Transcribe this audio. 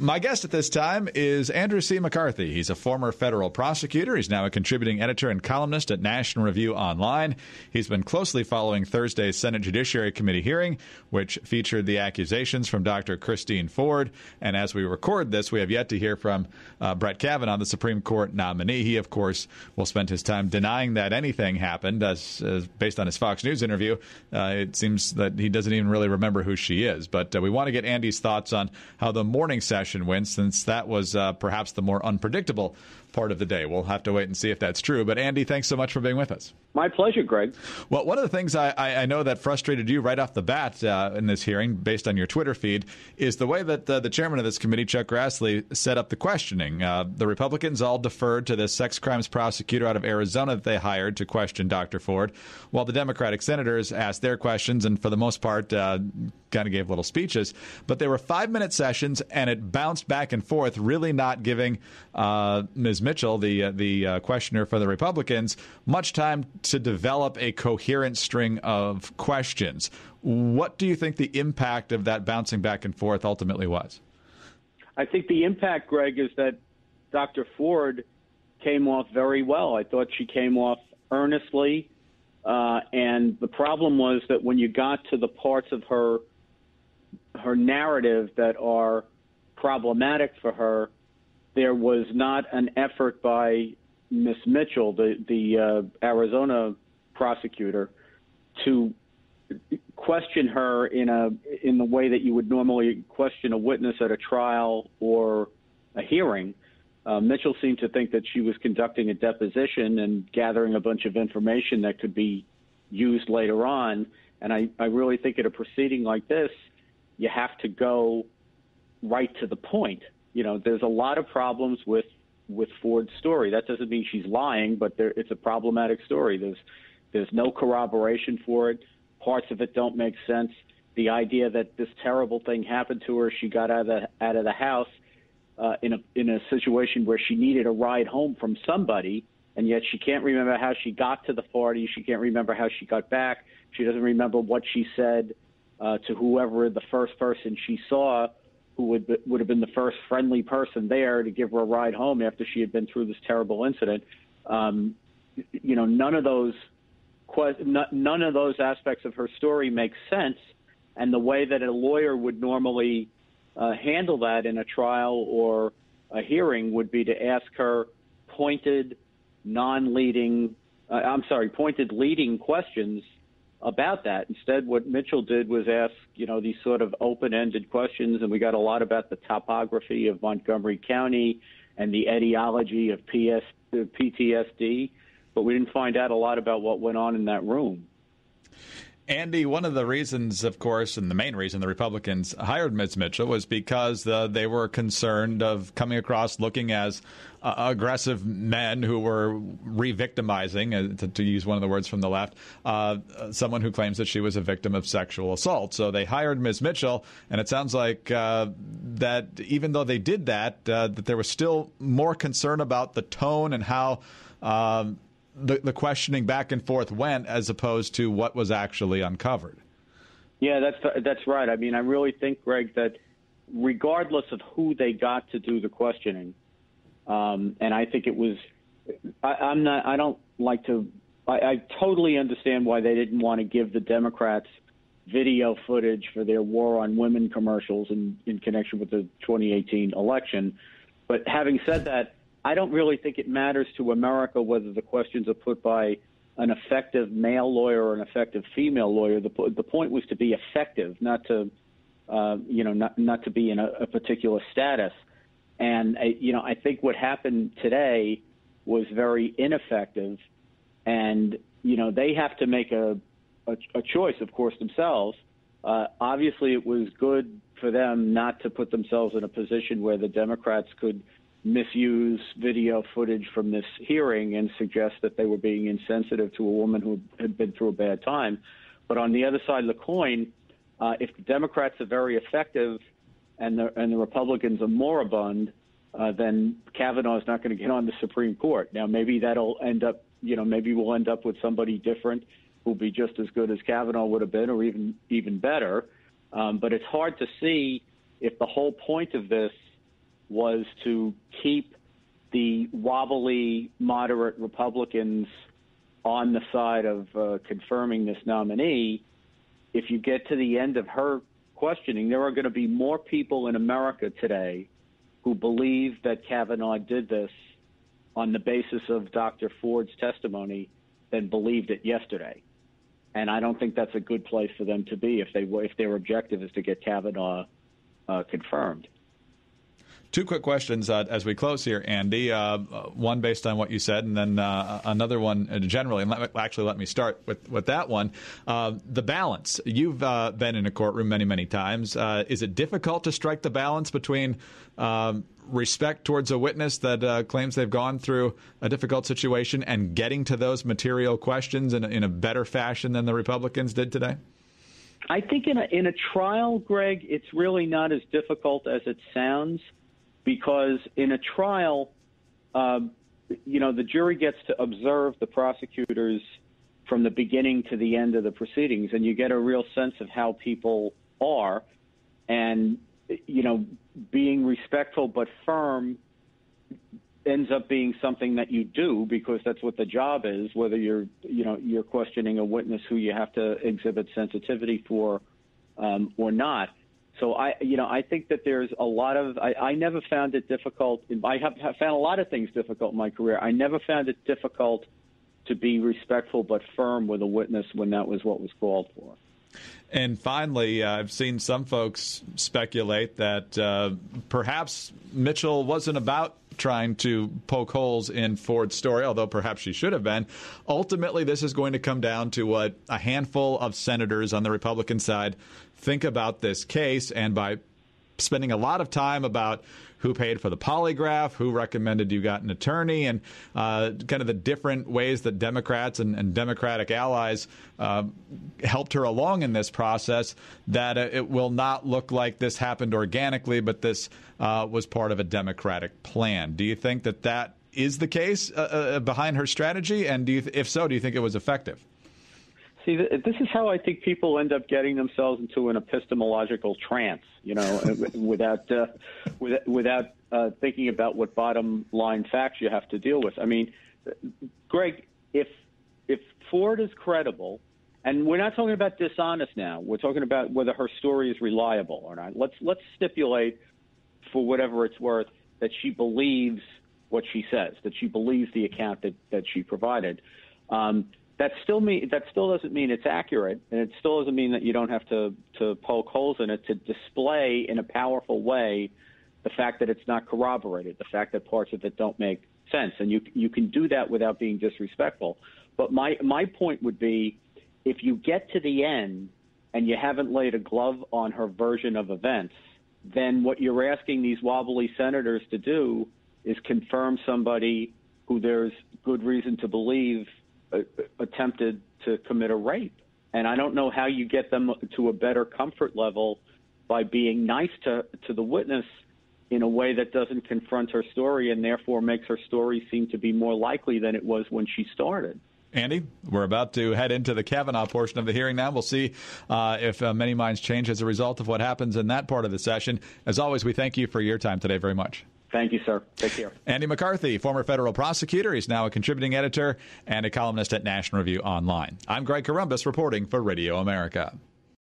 My guest at this time is Andrew C. McCarthy. He's a former federal prosecutor. He's now a contributing editor and columnist at National Review Online. He's been closely following Thursday's Senate Judiciary Committee hearing, which featured the accusations from Dr. Christine Ford. And as we record this, we have yet to hear from Brett Kavanaugh, the Supreme Court nominee. He, of course, will spend his time denying that anything happened. As based on his Fox News interview, it seems that he doesn't even really remember who she is. But we want to get Andy's thoughts on how the morning session went, since that was perhaps the more unpredictable part of the day. We'll have to wait and see if that's true. But Andy, thanks so much for being with us. My pleasure, Greg. Well, one of the things I know that frustrated you right off the bat in this hearing, based on your Twitter feed, is the way that the chairman of this committee, Chuck Grassley, set up the questioning. The Republicans all deferred to the sex crimes prosecutor out of Arizona that they hired to question Dr. Ford, while the Democratic senators asked their questions and, for the most part, kind of gave little speeches. But they were 5-minute sessions, and it bounced back and forth, really not giving Ms. Mitchell, the questioner for the Republicans, much time to develop a coherent string of questions. What do you think the impact of that bouncing back and forth ultimately was? I think the impact, Greg, is that Dr. Ford came off very well. I thought she came off earnestly, and the problem was that when you got to the parts of her narrative that are problematic for her, there was not an effort by Ms. Mitchell, the Arizona prosecutor, to question her in the way that you would normally question a witness at a trial or a hearing. Mitchell seemed to think that she was conducting a deposition and gathering a bunch of information that could be used later on. And I really think at a proceeding like this, you have to go right to the point. You know, there's a lot of problems with Ford's story. That doesn't mean she's lying, but it's a problematic story. There's no corroboration for it. Parts of it don't make sense. The idea that this terrible thing happened to her, she got out of the house in a situation where she needed a ride home from somebody, and yet she can't remember how she got to the party. She can't remember how she got back. She doesn't remember what she said to whoever the first person she saw, who would have been the first friendly person there to give her a ride home after she had been through this terrible incident. None of those aspects of her story make sense, and the way that a lawyer would normally handle that in a trial or a hearing would be to ask her pointed leading questions about that. Instead, what Mitchell did was ask, these sort of open-ended questions, and we got a lot about the topography of Montgomery County and the etiology of PTSD, but we didn't find out a lot about what went on in that room. Andy, one of the reasons, of course, and the main reason the Republicans hired Ms. Mitchell was because they were concerned of coming across looking as aggressive men who were re-victimizing, to use one of the words from the left, someone who claims that she was a victim of sexual assault. So they hired Ms. Mitchell, and it sounds like that even though they did that, that there was still more concern about the tone and how the questioning back and forth went, as opposed to what was actually uncovered. Yeah, that's right. I mean, I really think, Greg, that regardless of who they got to do the questioning, and I think it was, I totally understand why they didn't want to give the Democrats video footage for their War on Women commercials in connection with the 2018 election. But having said that, I don't really think it matters to America whether the questions are put by an effective male lawyer or an effective female lawyer. The point was to be effective, not to, not to be in a particular status. And I think what happened today was very ineffective, and they have to make a choice, of course, themselves. Obviously, it was good for them not to put themselves in a position where the Democrats could misuse video footage from this hearing and suggest that they were being insensitive to a woman who had been through a bad time. But on the other side of the coin, if the Democrats are very effective and the Republicans are moribund, then Kavanaugh is not going to get on the Supreme Court. Now, maybe that'll end up, maybe we'll end up with somebody different who'll be just as good as Kavanaugh would have been, or even better. But it's hard to see if the whole point of this was to keep the wobbly moderate Republicans on the side of confirming this nominee. If you get to the end of her questioning, there are going to be more people in America today who believe that Kavanaugh did this on the basis of Dr. Ford's testimony than believed it yesterday. And I don't think that's a good place for them to be if their objective is to get Kavanaugh confirmed. Two quick questions as we close here, Andy. One based on what you said, and then another one generally. And let me start with that one. The balance. You've been in a courtroom many, many times. Is it difficult to strike the balance between respect towards a witness that claims they've gone through a difficult situation and getting to those material questions in a better fashion than the Republicans did today? I think in a trial, Greg, it's really not as difficult as it sounds. Because in a trial, the jury gets to observe the prosecutors from the beginning to the end of the proceedings, and you get a real sense of how people are. And, being respectful but firm ends up being something that you do because that's what the job is, whether you're questioning a witness who you have to exhibit sensitivity for or not. So I think that there's a lot of. I never found it difficult. I have found a lot of things difficult in my career. I never found it difficult to be respectful but firm with a witness when that was what was called for. And finally, I've seen some folks speculate that perhaps Mitchell wasn't about trying to poke holes in Ford's story, although perhaps she should have been. Ultimately, this is going to come down to what a handful of senators on the Republican side think about this case, and by spending a lot of time about who paid for the polygraph, who recommended you got an attorney, and kind of the different ways that Democrats and Democratic allies helped her along in this process, that it will not look like this happened organically, but this was part of a Democratic plan. Do you think that is the case behind her strategy? And if so, do you think it was effective? See, this is how I think people end up getting themselves into an epistemological trance, without thinking about what bottom line facts you have to deal with. I mean, Greg, if Ford is credible, and we're not talking about dishonest now, we're talking about whether her story is reliable or not. Let's stipulate, for whatever it's worth, that she believes what she says, that she believes the account that she provided. That still doesn't mean it's accurate, and it still doesn't mean that you don't have to poke holes in it to display in a powerful way the fact that it's not corroborated, the fact that parts of it don't make sense, and you can do that without being disrespectful. But my point would be, if you get to the end and you haven't laid a glove on her version of events, then what you're asking these wobbly senators to do is confirm somebody who there's good reason to believe attempted to commit a rape. And I don't know how you get them to a better comfort level by being nice to the witness in a way that doesn't confront her story and therefore makes her story seem to be more likely than it was when she started. Andy, we're about to head into the Kavanaugh portion of the hearing now. We'll see if many minds change as a result of what happens in that part of the session. As always, we thank you for your time today very much. Thank you, sir. Take care. Andy McCarthy, former federal prosecutor. He's now a contributing editor and a columnist at National Review Online. I'm Greg Corombos reporting for Radio America.